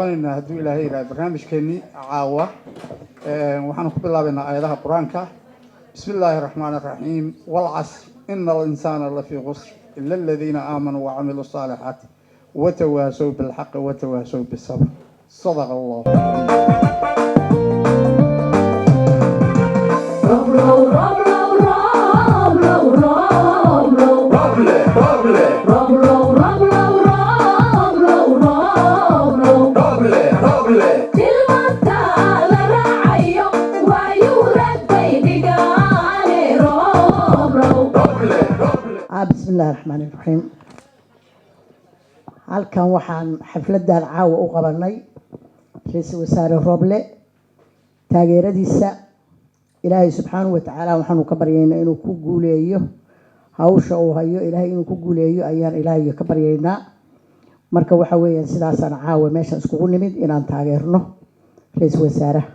bilaabaynaa hadduu ilaahay yidhaahdo barnaamijkeennii caawa waxaanu ku bilaabaynaa aayadaha qur-aanka. bismi illaahi raxmaani raxiim. walcasr ina alinsaana lafii qusr ila aladiina aamanuu wacamiluu saalixaati watawaasow bilxaqi watawaasow bisabr. sadaqa allahu بسم الله الرحمن الرحيم. halkan waxaan xafladan caawa u qabanay ra'iisul wasaare Roble taageeradiisa. ilaahay subxaanahu wa ta'aala waxaanu ka baryaynaa inuu ku guuleeyo hawsha uu hayo. ilaahay inuu ku guuleeyo ayaan ilaahay ka baryaynaa. marka waxa weeyaan sidaasaan caawa meesha iskugu nimid inaan taageerno ra'iisul wasaaraha.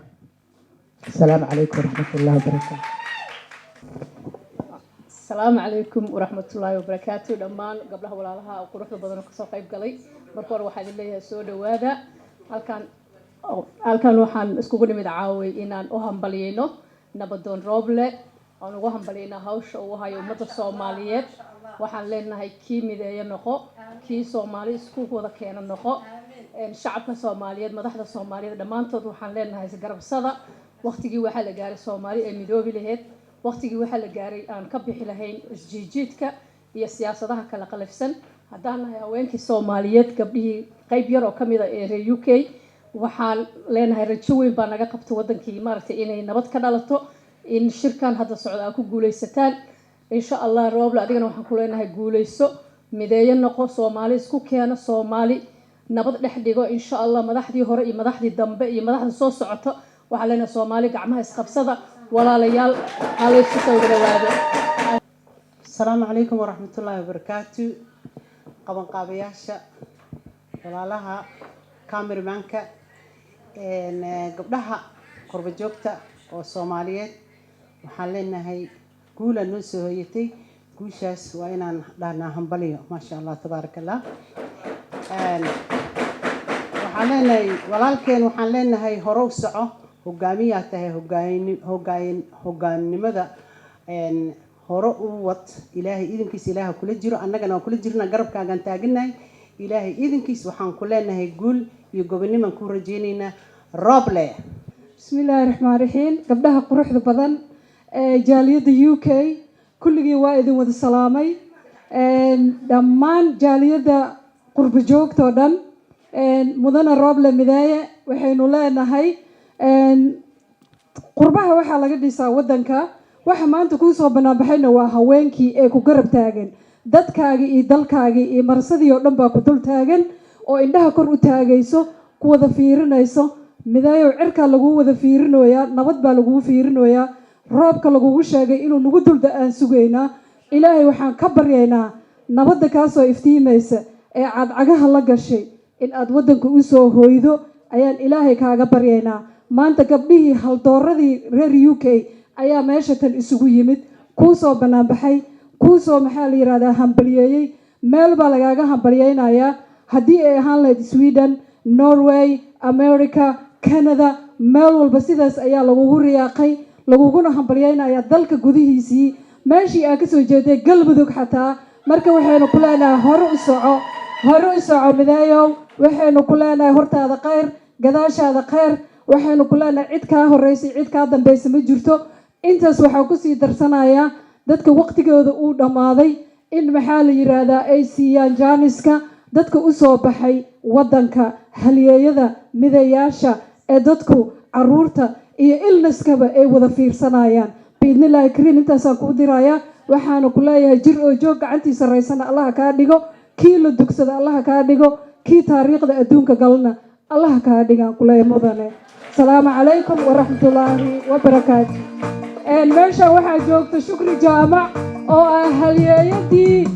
assalaamu calaykum waraxmatullaahi wabarakaatuh. السلام عليكم ورحمة الله وبركاته. دمان قبلها ولا لها وقروح بدنا كسر قيب قلي بركور واحد اللي سود وهذا هالكان وحن اسكوبني مدعاوي إن أهم بلينه نبضون روبله أو وهم بلينا هاوش أو هاي أمة الصوماليات وحن لنا هاي كي مدايا نخو كي صومالي سكوب وذا كان النخو الشعب الصوماليات مدحض الصوماليات دمان تود وحن لنا هاي سجرب صدا وقت جي واحد لجاري الصومالي المدوبي لهيت waqtigii waxa la gaaray aan ka bixi lahayn isjiijiidka iyo siyaasadaha kala qalafsan. haddaan nahay haweenkii Soomaaliyeed gabdhihii qayb yar oo kamid ah ee reer UK waxaan leenahay rajo weyn baa naga qabto wadankii maaragtay inay nabad ka dhalato in shirkan hadda socda ku guuleysataan insha Allah. Roble adigana waxaan ku leenahay guuleyso mideeyo noqo Soomaali isku keeno Soomaali nabad dhex dhigo insha Allah. madaxdii hore iyo madaxdii dambe iyo madaxda soo socoto waxaan leenahay Soomaali gacmaha isqabsada ولا ليال عليك تسوي هذا. السلام عليكم ورحمة الله وبركاته. قبل قابياشة ولا لها كاميرا مانكا إن قبلها قرب جوكتا والصوماليات وحلنا هاي قولة نسويتي كوشاس وين لنا همبليو ما شاء الله تبارك الله. وحلنا ولكن وحلنا هاي هروس سعو hogaamiyaha tahay hogaannimada hore u wad. ilaahay idinkiisa ilaaha kula jiro annagana waan kula jirnaa garabkaagan taaganahay. ilaahay idinkiisa waxaan ku leenahay guul iyo gobonimo ku rajaynaynaa. Roble. bismillaahi raxmaani raxiim. gabdhaha quruxda badan ee jaaliyadda UK kulligii waa idin wada salaamay. dhammaan jaaliyadda qurbo joogta oo dhan mudane Roble midaaye waxaynu leenahay qurbaha waxaa laga dhisaa wadanka. waxa maanta kuu soo banaanbaxayna waa haweenkii ee ku garab taagan dadkaagii iyo dalkaagii iyo marsadii oo dhan baa ku dul taagan oo indhaha kor u taagayso ku wada fiirinayso. midaayo cirkaa lagu wada fiirinoyaa nabad baa lagu fiirinoyaa roobka lagugu sheegay inuu nagu dulda aan sugaynaa. ilaahay waxaan ka baryaynaa nabadda kaasoo iftiimaysa ee cadcagaha la gashay in aad wadanka u soo hooydo ayaan ilaahay kaaga baryaynaa. maanta gabdhihii haldooradii reer UK ayaa meesha tan isugu yimid kuu soo banaanbaxay kuu soo maxaa la yiraahdaa hambaliyeeyay. meel baa lagaaga hambaliyeynayaa haddii ay ahaan lahayd Sweden, Norway, America, Canada meel walba sidaas ayaa lagugu riyaaqay laguguna hambaliyeynayaa dalka gudihiisii meeshii aad ka soo jeeday Galmudug xataa. marka waxaynu ku leenahay hore u soco midaayow. waxaynu ku leenahay hortaada khayr gadaashaada khayr. waxaynu ku leenahay cid kaa horeysay cid kaa dambaysa ma jirto. intaas waxaa kusii darsanayaa dadka waqtigooda uu dhammaaday in maxaa la yiraahdaa ay siiyaan jaaniska dadka u soo baxay wadanka halyeeyada midayaasha ee dadku caruurta iyo ilnaskaba ay wada fiirsanayaan. biidnillaahi kariim intaasaan ku dirayaa. waxaana ku leeyahay jir oo joog gacantiisa raysana Allah kaa dhigo kii la dugsada Allah kaa dhigo kii taariikhda adduunka galna Allah kaa dhigaan ku leeyahay mudane. السلام عليكم ورحمة الله وبركاته. meesha waxaa joogta Shukri Jaamac oo ah halyeeyadii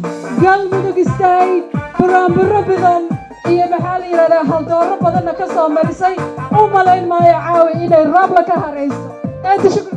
Galmudug State buraanburo badan iyo maxaa la yiraahdaa haldooro badanna ka soo marisay. u malayn maayo caawi inay Roble ka hareyso. shukri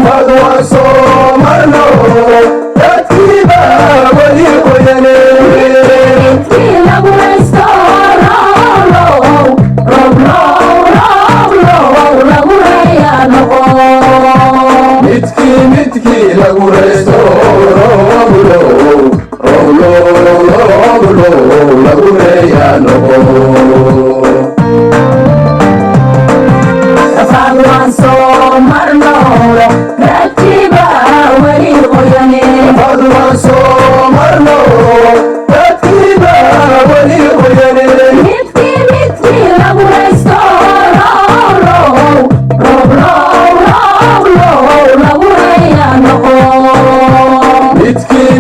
fadwa soo marno dadkiiba weli qoyane midkii lagu haysto lagu reeyaa noqo midkii lagu haysto lagu reeyaa noqo fadwan soo marno dadkiiba weli qoyane fadwan soo marno dadkiiba weli qoyane midkii lagu haysto lagu reeyaa noqo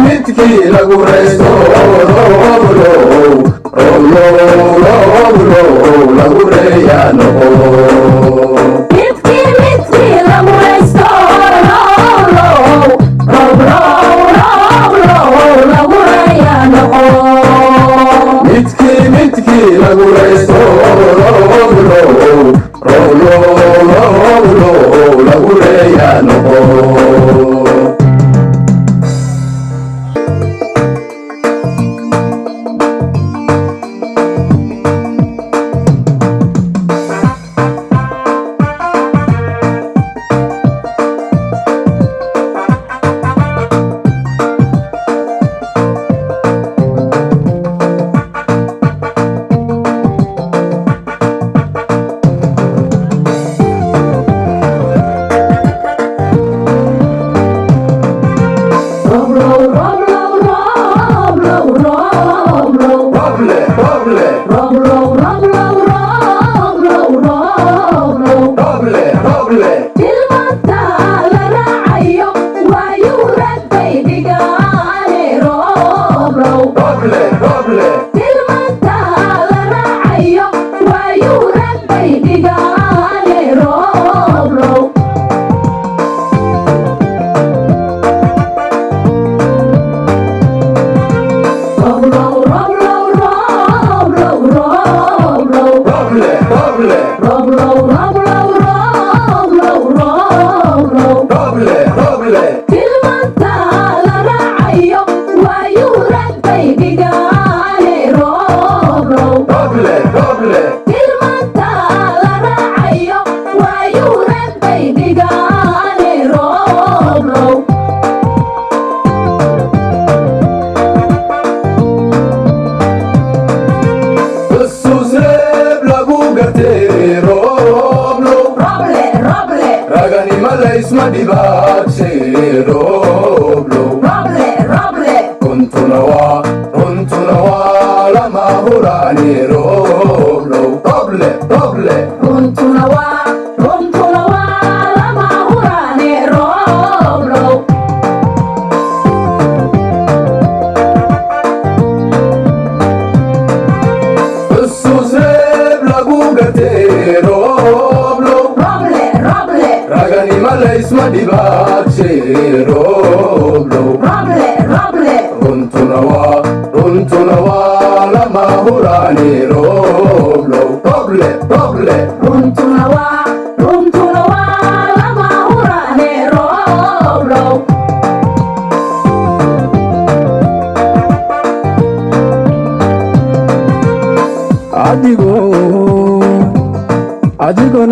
midkii lagu haysto lagu reeyaa noqo midkii lagu haysto lagu reeyaa noqo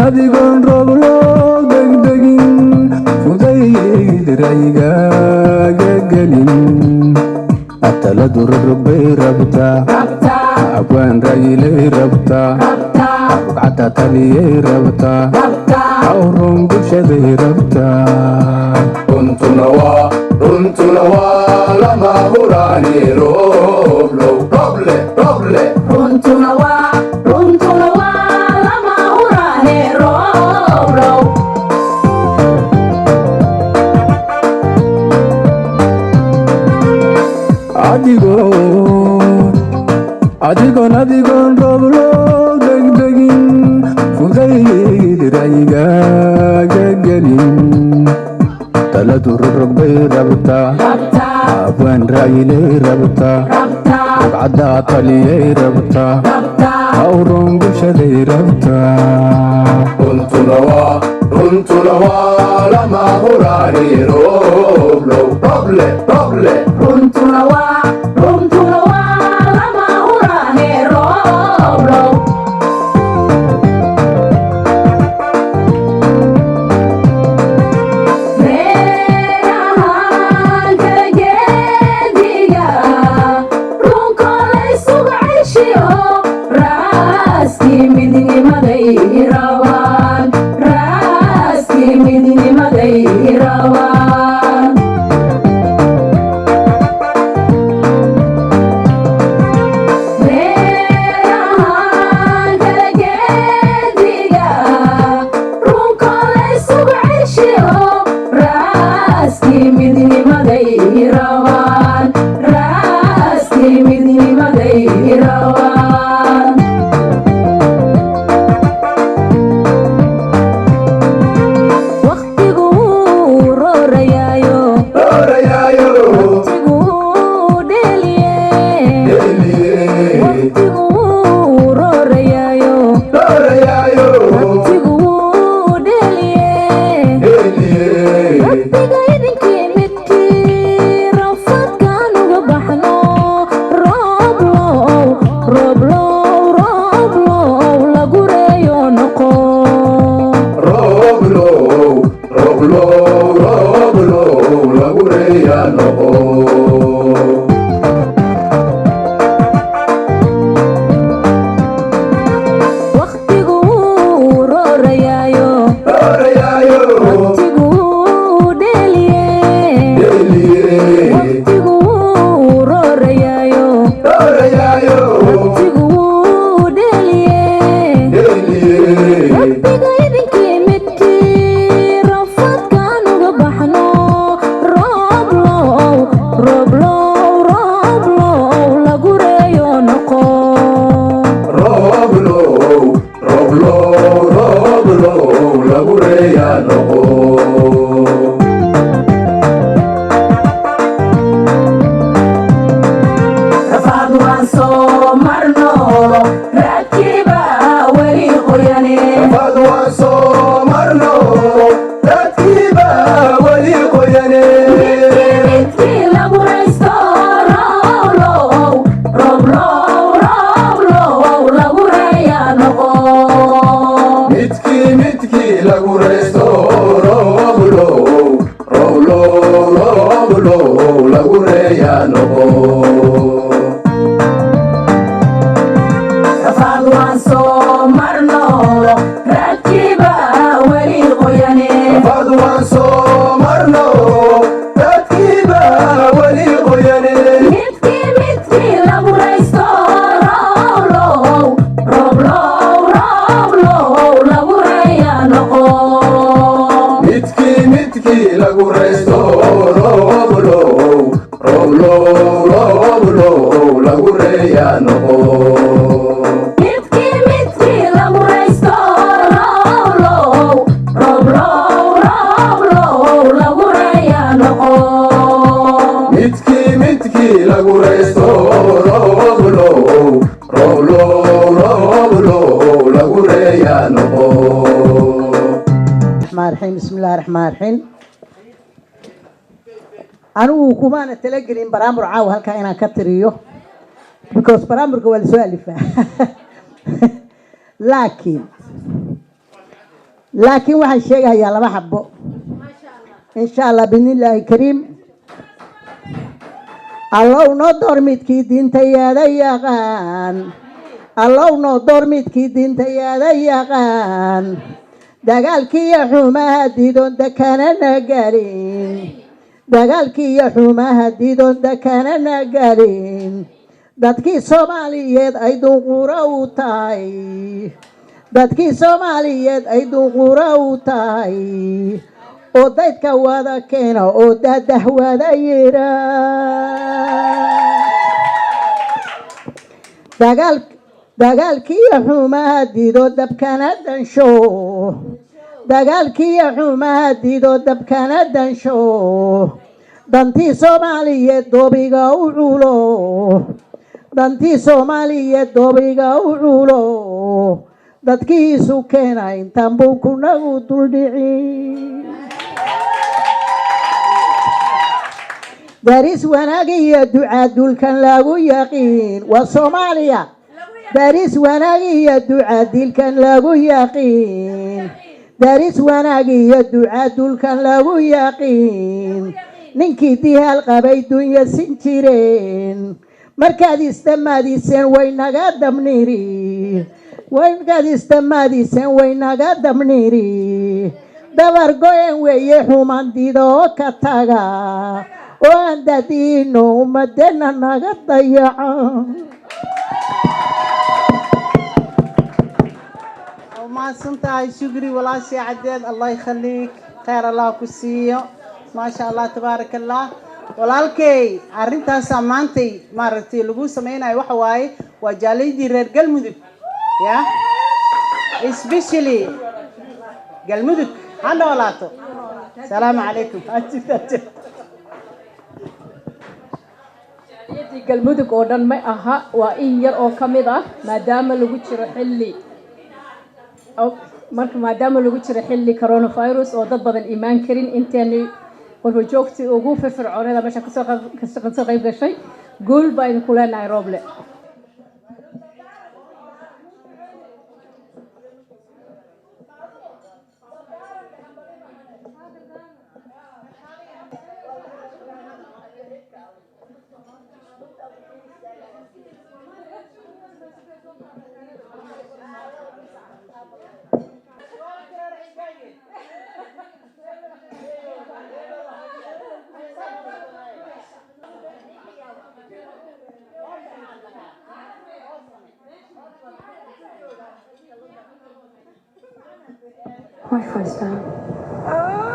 adigoon roob loo degdegin fudayd raygaaga gelin ataladu rogrog bay rabtaa abwaan raylay rabtaa rugcata taliyay rabtaa awrun bulshaday rabtaa runtuna waa lama huraani rooblow roble runtuna waa adigoon roob loo degdegin fudayd raygaaga gelin taladu rogrog bay rabtaa abwaan raylay rabtaa rugcada taliyay rabtaa awrun bulshaday rabtaa runtuna waa runtuna waa lama huraani rooblow roble roble runtuna waa lama huraane rooblow reerahaan kala geediga runko laysugu ceshiyo raaskii midnimaday rabaan raaskii midnimaday rabaan reerahaan kala geediga runko laysugu ceshiyo raaskii midnimaday rabaan raaskii midnimaday rabaan waqtigu roorayaayo roorayaayo waqtigu dheliye waqtigu roorayaayo roorayaayo waqtigu dheliye rabbiga idinkii midkii rafadkaan uga baxno rooblow rooblow rooblow lagu reeyo noqo rooblow rooblow rooblow lagu reeyaa noqo waqtigu roorayaayo roorayaayo waqtigu dheliye waqtigu roorayaayo roorayaayo waqtigu dheliye rabbiga idinkii midkii rafadkaan uga baxno rooblow rooblow rooblow lagu reeyo noqo rooblow rooblow rooblow lagu reeyaa noqo rafaad waan soo marno raadkiiba weli qoyane fad waan soo marno dadkiiba weli qoyane midkii lagu raysto rooblow rooblow rooblow lagu reeyaa noqo midkii lagu reysto rooblow rooblow rooblow lagu reeyaa noqo rafaad waan soo marno raadkiiba weli qoyane fad waan soo marno dadkiiba weli qoyane midkii lagu raysto rooblow rooblow rooblow lagu reeyaa noqo midkii lagu reysto rooblow rooblow rooblow lagu reeyaa noqo midkii lagu raysto rooblow rooblow rooblow lagu reeyaa noqo midkii lagu reysto rooblow rooblow rooblow lagu reeyaa noqo الرحمن الرحيم بسم الله الرحمن الرحيم anigu kumaana talagelin baraamur caawa halkaa inaan ka tiriyo because baraamurka waa lasoo alifaa laakiin waxaan sheegayaa laba xabo insha allah biidnillaahi kariim allow noo door midkii diinta yaada yaqaan allow noo door midkii diinta yaada yaqaan dagaalkii iyo xumaha diidoon dekanana galin dagaalkii iyo xumaha diidoon dekanana galin dadkii soomaaliyeed ay dunqura u tahay dadkii soomaaliyeed ay dunqura u tahay oo daydka wada keena oo dadah wada yira dagaalkiiyo xumaha diido dabkana dansho dagaalkiiyo xumaha diido dabkana dansho dantii soomaaliyeed doobiga u culo dantii soomaaliyeed doobiga u culo dadkiisu keena intaan buu kunagu duldhici daris wanaag iyo ducaa dulkan lagu yaqiin waa Soomaaliya daris wanaag iyo ducaa dilkan lagu yaqiin daris wanaag iyo ducaa dulkan lagu yaqiin ninkii dihaal qabay dunya sin jireen markaad istamaadiseen way naga damniri markaad istamaadiseen way naga damniri dabar go'en weeye xumandido ka taga oo aan dadiino ummadeenna naga dayaca ما سنتها شكري ولا شيء عديد الله يخليك خير الله كسيو ما شاء الله تبارك الله walaalkay arintaas amaantay maaragtay lagu sameeyay waxa waaye waa jaalidii reer galmudug ya especially galmudug handa walaato salaamu calaykum jaaliyadii galmudug oo dhan ma aha waa in yar oo ka mid ah maadaama lagu jiro xilli marka maadaama lagu jiro xilli coronavirus oo dad badan imaan karin inteeni walba joogtii ugu firfircoonada meesha kasoo qayb gashay guul baa idinku leenahay Roble Wi-Fi's down.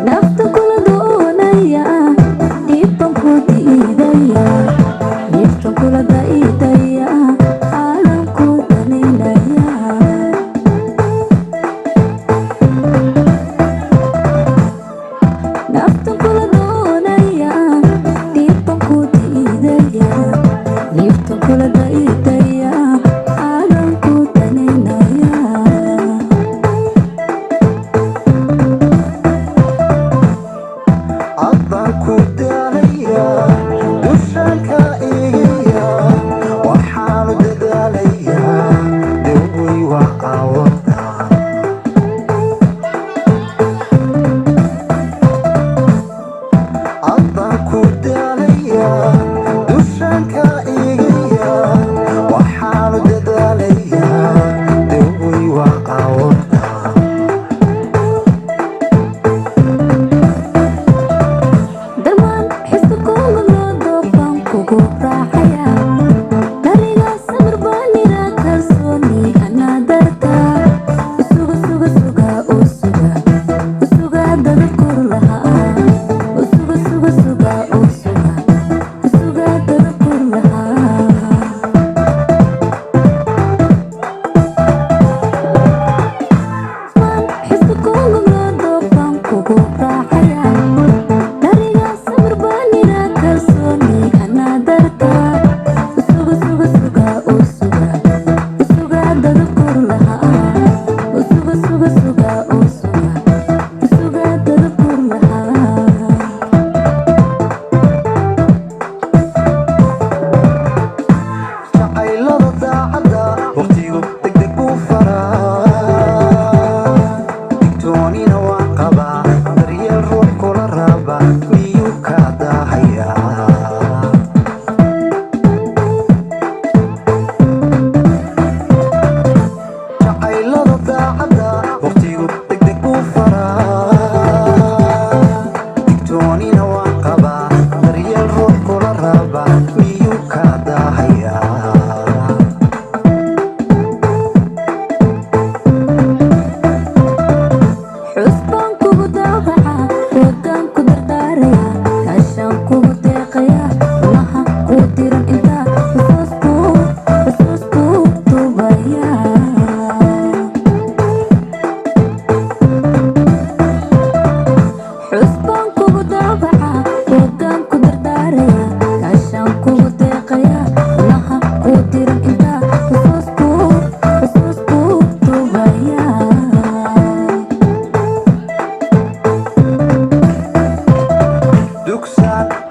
nafta kula doonaya dhibtan ku diidaya dhibtan kula daidaya aadan ku daninaya nafta kula doonaya dhibtan ku diidaya dhibtan kula daidaya aadan ku daninaya Abba ku daaya dushanka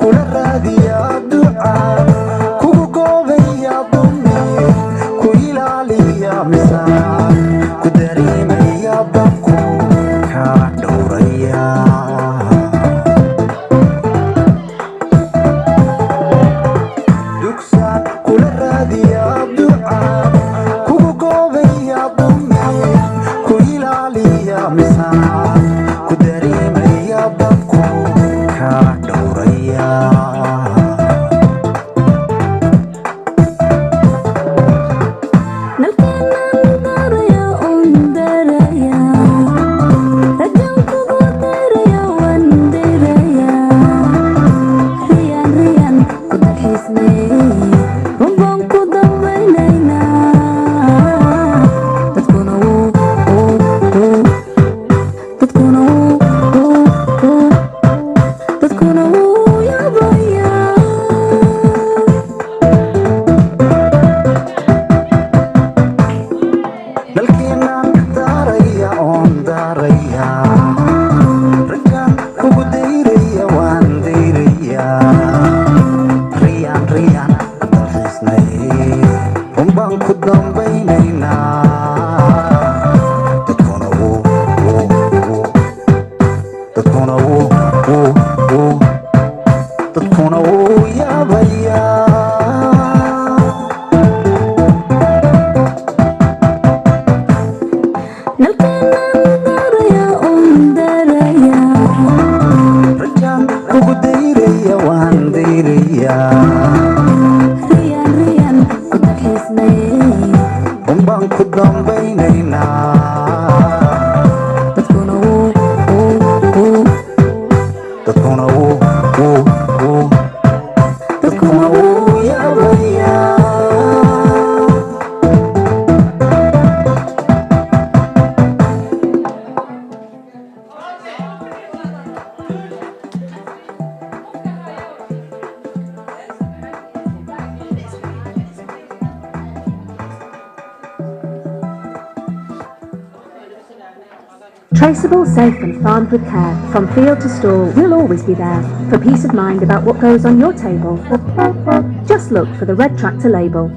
kula raadiya ducaa kugu goobaya dumi ku ilaaliya misaan ku dareemaya dabku kaa dhowraya dugsaan kula raadiya ducaa kugu goobaya dumi ku ilaaliya misaan ku dareemaya dabku kaa dhowraya Traceable, safe and farmed with care. From field to store, we'll always be there. For peace of mind about what goes on your table, just look for the Red Tractor label.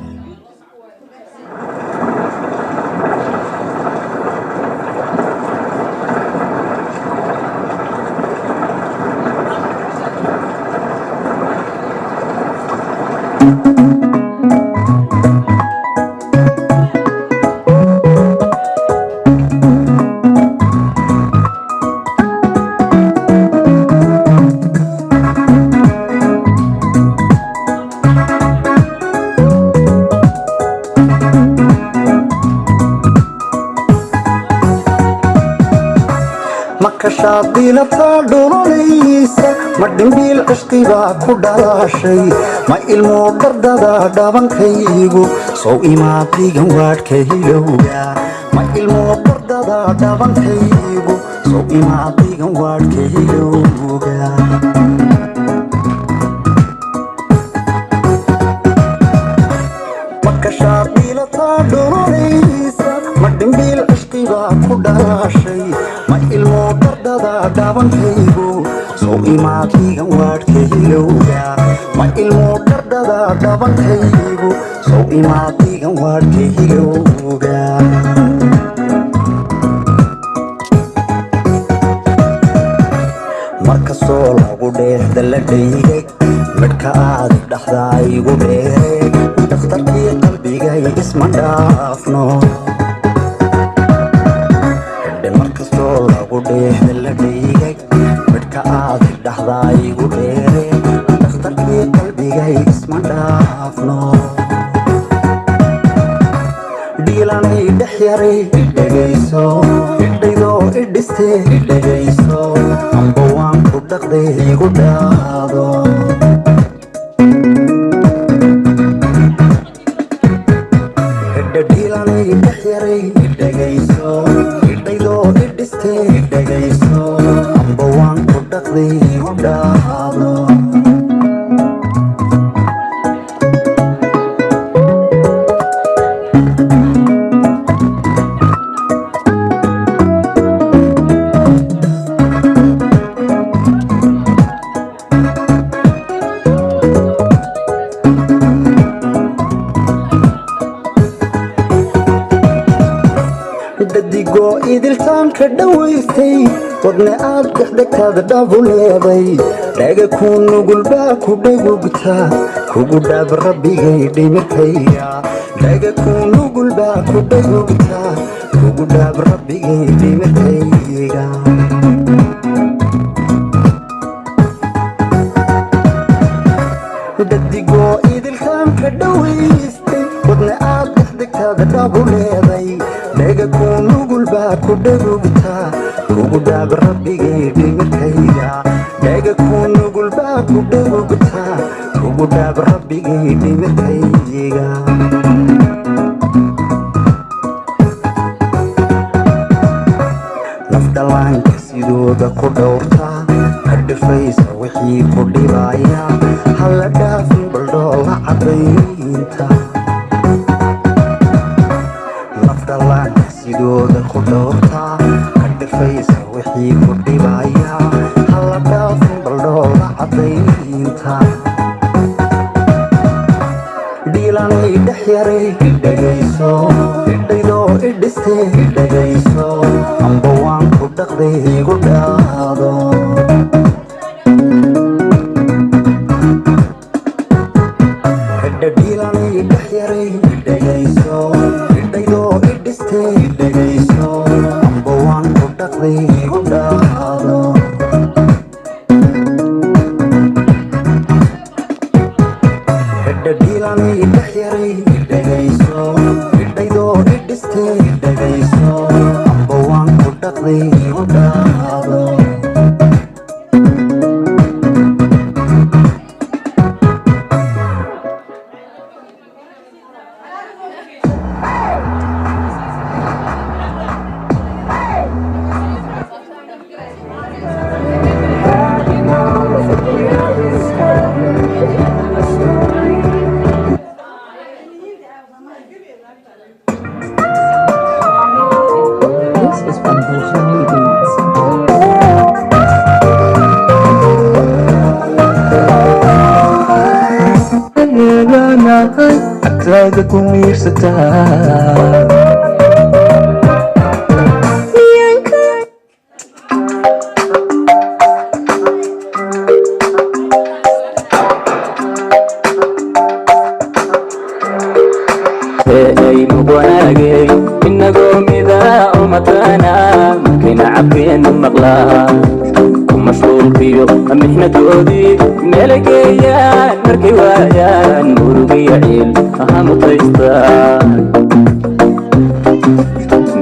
makashaadilata dhuloleysa ma dhimbiil cishqiga ku dhalaashay ma ilmo dardada dhabankaygu sow imaadigan waadhka hilowga ma ilmo dardada dhabankaygu sow imaadigan waadhka hilowga makashaadilata dhuloleysa ma dhimbiil cishqiga ku dhalaashay ma ilmo dardada dhabankaygu sow imaadigan waadhka hilowga ma ilmo dardada dhabankaygu sow imaadigan waadhka hilowga markastoo lagu dheexda la dhaygay midhka aad dhaxdaa igu dheereeg dhakhtarkii qalbigay isma dhaafno markastoo lagu dheexda la dhaygay midhka aad dhaxdaa igu dheereeg dhakhtarkii qalbigay isma dhaafno dhiilanay dhex yaray idhegayso idhaydoo idhistee idhegayso amba waan ku dhaqday igu dhaado dhiilanay dhex yaray idhegayso idhaydoo idhistee idhegayso amba waan ku dhaqday igu dhaado ka dhawaystay wadna aad dhexdhegtaada dhabu leeday dhaga ku nugul baa ku dhegugtaa kugu dhaab rabbigay dhimirkayga dhaga ku nugul baa ku dhegugtaa kugu dhaab rabbigay dhimirkayga dadigoo idilkaan ka dhawaystay wadna aad dhexdhegtaada dhabu leeday dhaga ku nugul baa ku dhegugtaa kugu dhaab rabbigay dhimirkayga dhaga ku nugul baa ku dhegugtaa kugu dhaab rabbigay dhimirkayga nafdhallaanka sidooda ku dhowrtaa ka dhifaysa wixii ku dhibaya halla dhaafin baldhoola caddaynta nafdhallaanka sidooda ku dhowrtaa ka dhifaysa wixii ku dhibaya halla dhaafin baldhoola caddaynta dhiilanay dhex yaray dhegayso idhaydoo idhistee dhegayso amba waan ku dhaqday igu dhaado dhiilanay dhex yaray dhegayso idhaydoo idhistee dhegayso amba waan ku dhaqday igu dhaado dhiilanay dhex yaray dhegayso idhaydoo idhistee dhegayso amba waan ku dhaqday igu dhaado agtaada ku miirsataa aynu wanaagay inagoo midaa umatana markayna cabkeenu maqlaa ku mashquulkiyo mixnadoodii meela geeyaan markay waayaan murugiyo ciil ahamutaystaan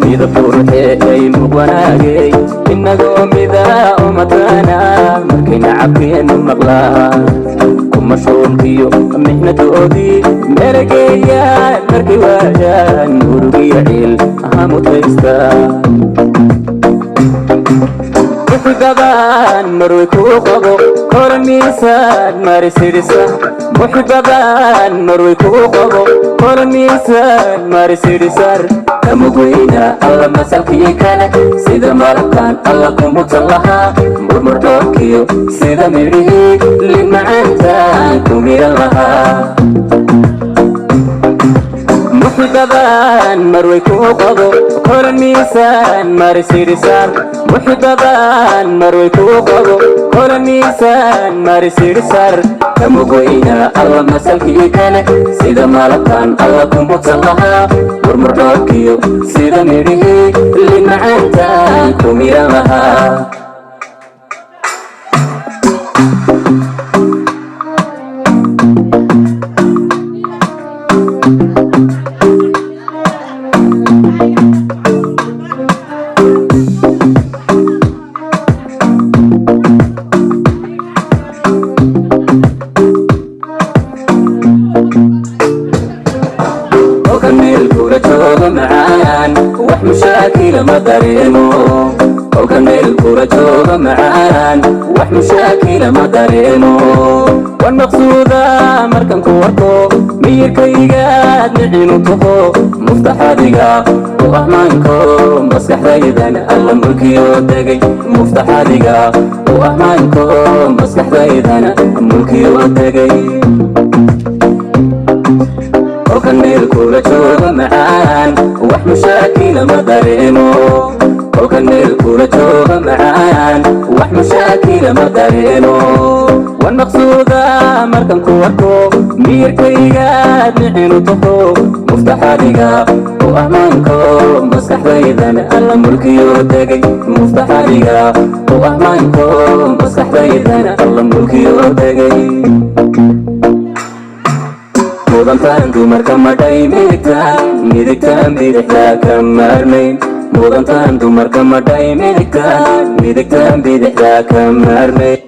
midab qurxee aynu wanaagay inagoo midaa umatana markayna cabkeenu maqlaa mashquulkiyo mixnadoodii meela geeyaan markay waayaan murugiyo ciil ahamutaystaan muxibadaan marway kuu qabo koran miisaan marisidhisa muxibadaan marway kuu qabo koran miisaan marisidhisar kamugweyna alla masalkii kale sida malabkaan alla kumutan lahaa murmurdhoobkiyo sida midhihii limacaantaan ku miran lahaa muxibadaan marway kuu qabo koran miisaan marisidhisar muxibadaan marway kuu qabo koran miisaan marisidhisar kamugweyna alla masalkii kale sida malabkaan alla kumutan lahaa murmurdhoobkiyo sida midhihii limacaantaan ku miran lahaa wax mushaakila ma dareemo kolka meel kula jooga macaan wax mushaakila ma dareemo wan maqsuuda markan ku arko miyirkaygaad nicinu taho muftaxadiga u ahmaanko maskaxdaydan alla mulkiyo degay muftaxadiga u ahmaanko maskaxdaydan mulkiyo degay kolka meel kula jooga macaan wax mushaakila ma dareemo kolka kolkan meel kula jooga macaan wax mashaakila ma dareemo wan maqsuuda markan ku arko miyirkaygaad nicinu taho muftaxadiga u ammaanko maskaxdaydana alla mulkiyo degay muftaxadiga u ammaanko maskaxdaydana alla mulkiyo degay mudantaan dumarka madhay midigtaan bidixdaa ka maarmayn mudantaan dumarka madhay midigtaan bidixdaa ka maarmayn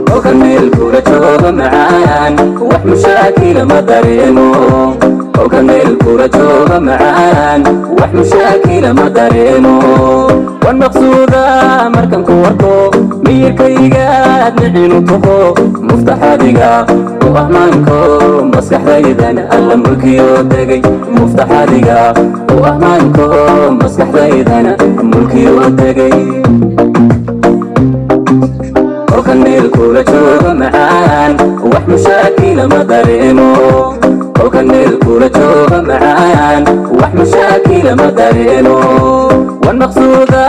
kolkan meel kula jooga macaan wax mashaakila ma dareemo kolkan meel kula jooga macaan wax mashaakila ma dareemo wan maqsuuda markan ku arko miyirkaygaad nicinu taho muftaxadiga u ammaanko maskaxdaydana alla mulkiyo degay muftaxadiga u ammaanko maskaxdaydana mulkiyo degay kolkan meel kula jooga macaan wax mashaakila ma dareemo kolkan meel kula jooga macaan wax mashaakila ma dareemo wan maqsuuda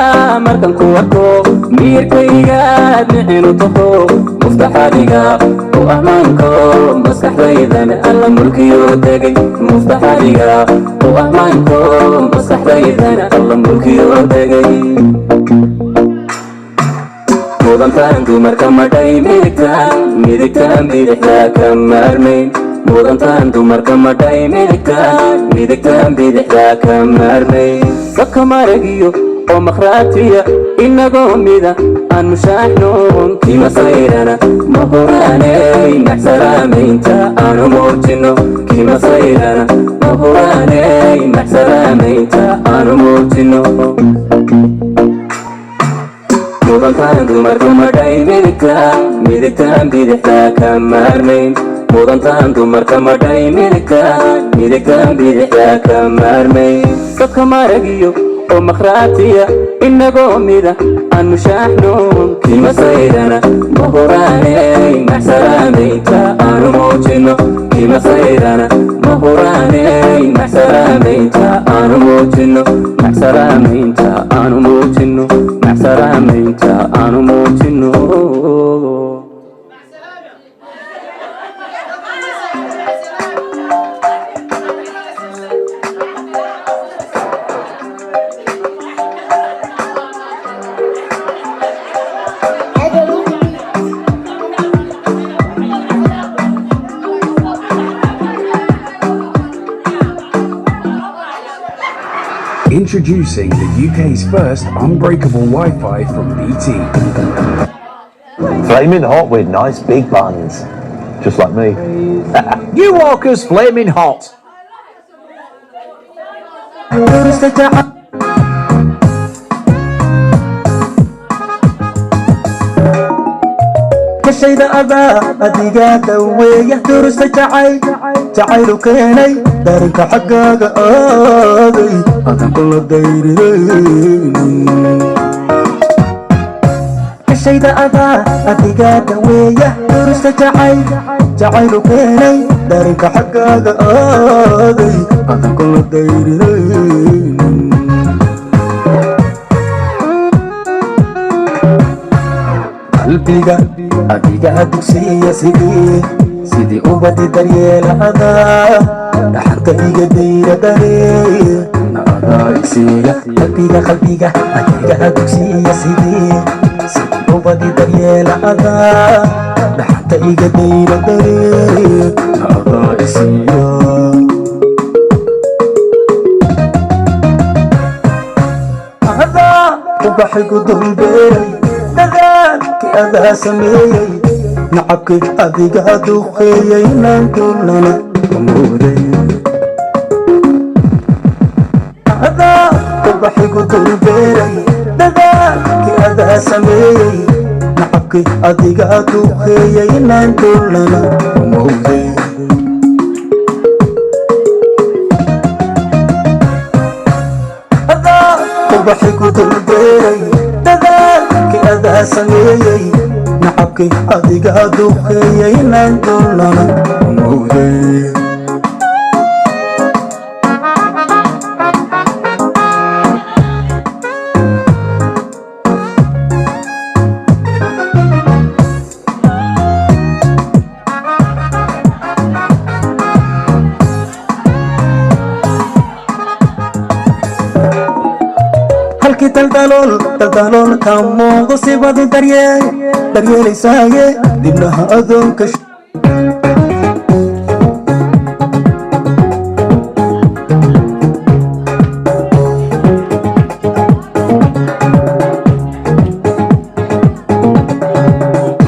markan ku arko miyirkaygaad nicinu taho muftaxadiga u ammaanko maskaxdaydana alla mulkiyo degay muftaxadiga u ammaanko maskaxdaydana alla mulkiyo degay mudantaan dumarka madhay midigtaan bidixdaa ka maarmayn mudantaan dumarka madhay midigtaan bidixdaa ka maarmayn sabka maragiyo oo makhraatiya inagoo mida aan mushaaxnoon kima sayrana ma huraaney maxsalaamaynta aanu muujino kima sayrana ma huraaney maxsalaamaynta aanu muujino mudantaan dumarka madhay midigtaan bidixdaa ka maarmayn mudantaan dumarka madhay midigtaan bidixdaa ka maarmayn sabka maragiyo oo makhraatiya inagoo mida aan mushaaxnoon kima sayrana ma huraaney maxsalaamaynta aanu muujino kima sayrana ma huraaney maxsalaamaynta aanu muujino maxsalaamaynta aanu muujino maxsalaamaynta aanu muujino Introducing the UK's first unbreakable Wi-Fi from BT. Flaming hot with nice big buns. Just like me. New Walker's Flaming Hot. kashayda adaa adigaa daweeya dursta jacaylu keenay darinka xaggaaga aaday adan kula dayrinaynin kashayda adaa adigaa daweeya dursta jacaylu keenay darinka xaggaaga aaday adan kula dayrinaynin qalbiga adiga dugsiya sidii ubadi daryeelada dhaxanta iga dayra daree adaa isiiga qalbiga adiga dugsiya sidii ubadi daryeelada dhaxanta iga dayra daree adaa isiiga adaa ubaxigu dulbeeray dadaalki adaa sameeyey nacabkay adiga duqeeyey naankulana amuuday adaa ubaxigu dulbeeray dadaalki adaa sameeyey nacabkay adiga duqeeyey naankulana amuuday adaa ubaxigu dulbeeray dadaalki adaa sameeyey nacabkii adiga duqeeya inaan doolana mooday halkii daldalool ka muuqdo sibadu daryeelaysaaye dibnaha adoonka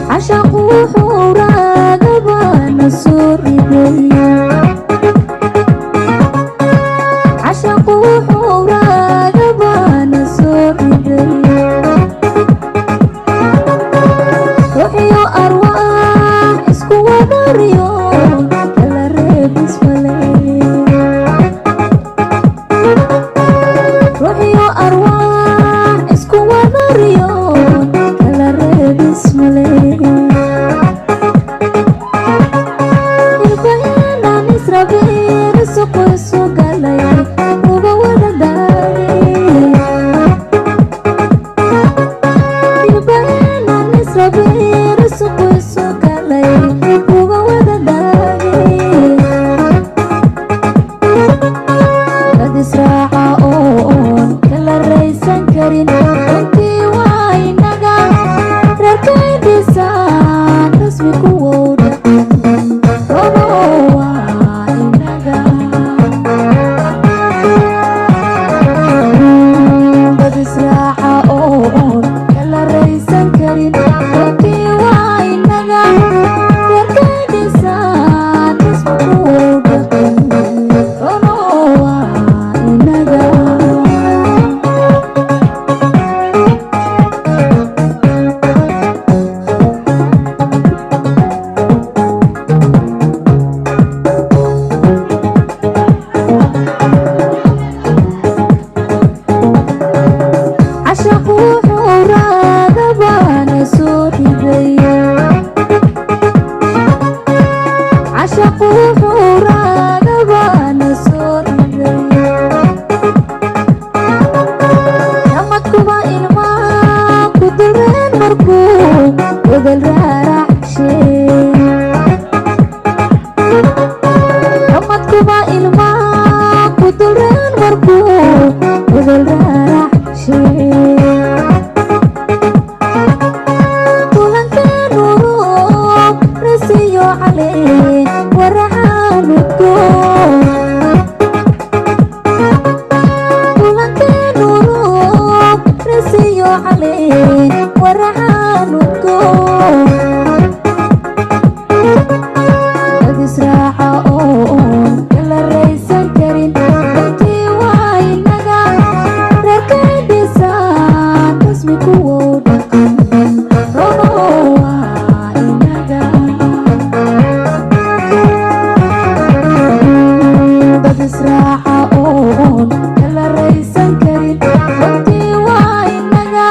عشق وحورا قبان سوري عشق وحورا قبان سوري روحي وأرواح اسكو ونريو كلا ريبس ملي روحي وأرواح اسكو ونريو كلا ريبس ملي البيانا نسربي رسق وسوق علي وبوضع داري البيانا نسربي رسق وسوق علي وبوضع داري قد اسراع اون كلا الريسان كرين انتي واينغا ركاي ديسان رسمي كوودا روبو واينغا قد اسراع اون كلا الريسان كرين انتي واينغا ركاي ديسان رسمي كوودا روبو واينغا عشق وحورا قبان سوري بيا عشق وحورا قبان سوري بيا نمتكما إلما كدرين مركوب وذل رارع شيء نمتكما إلما كدرين مركوب وذل رارع شيء طولن كانوا رسيو عليه ورعان الكون طولن كانوا رسيو عليه ورعان الكون قد اسراع اون كلا الريسان كرين انتي واينغا ركاي ديسان رسمي كوودا روبو واينغا قد اسراع اون كلا الريسان كرين انتي واينغا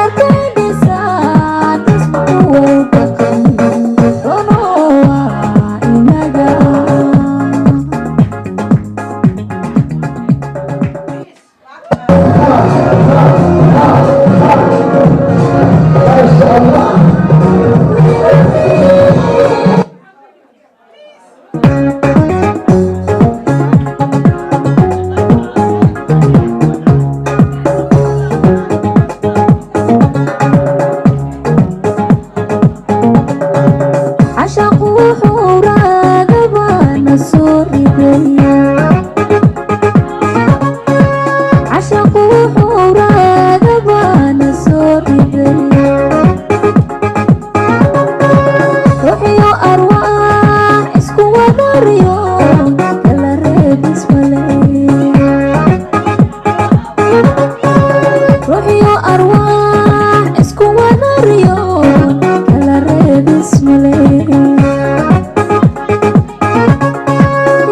ركاي ديسان رسمي كوودا روبو واينغا عشق وحورا قبان سوري بيا عشق وحورا قبان سوري بيا روحي وأرواح اسكو ونريو كلا ريبس ملي روحي وأرواح اسكو ونريو كلا ريبس ملي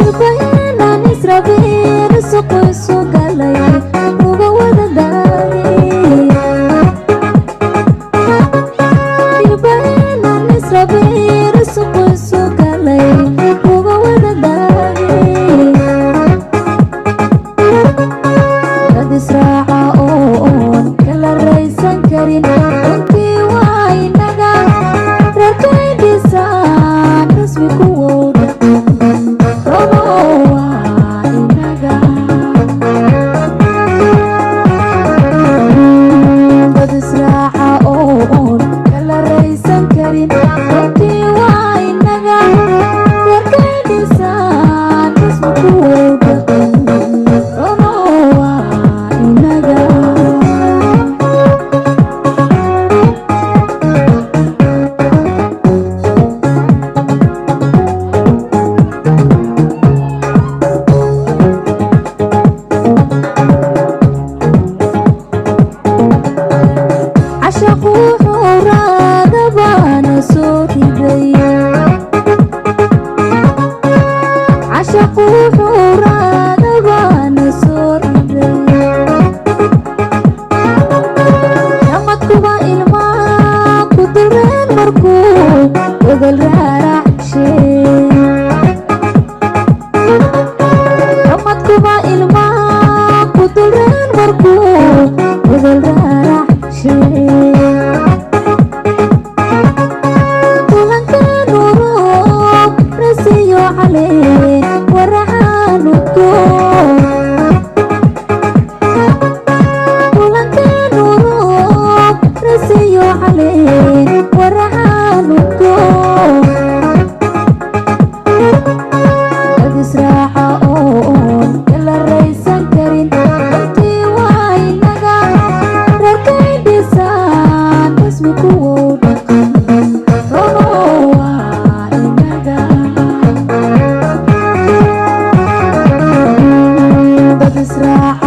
البيانا نسربي رسق وسوق علي وبوضع داري israaca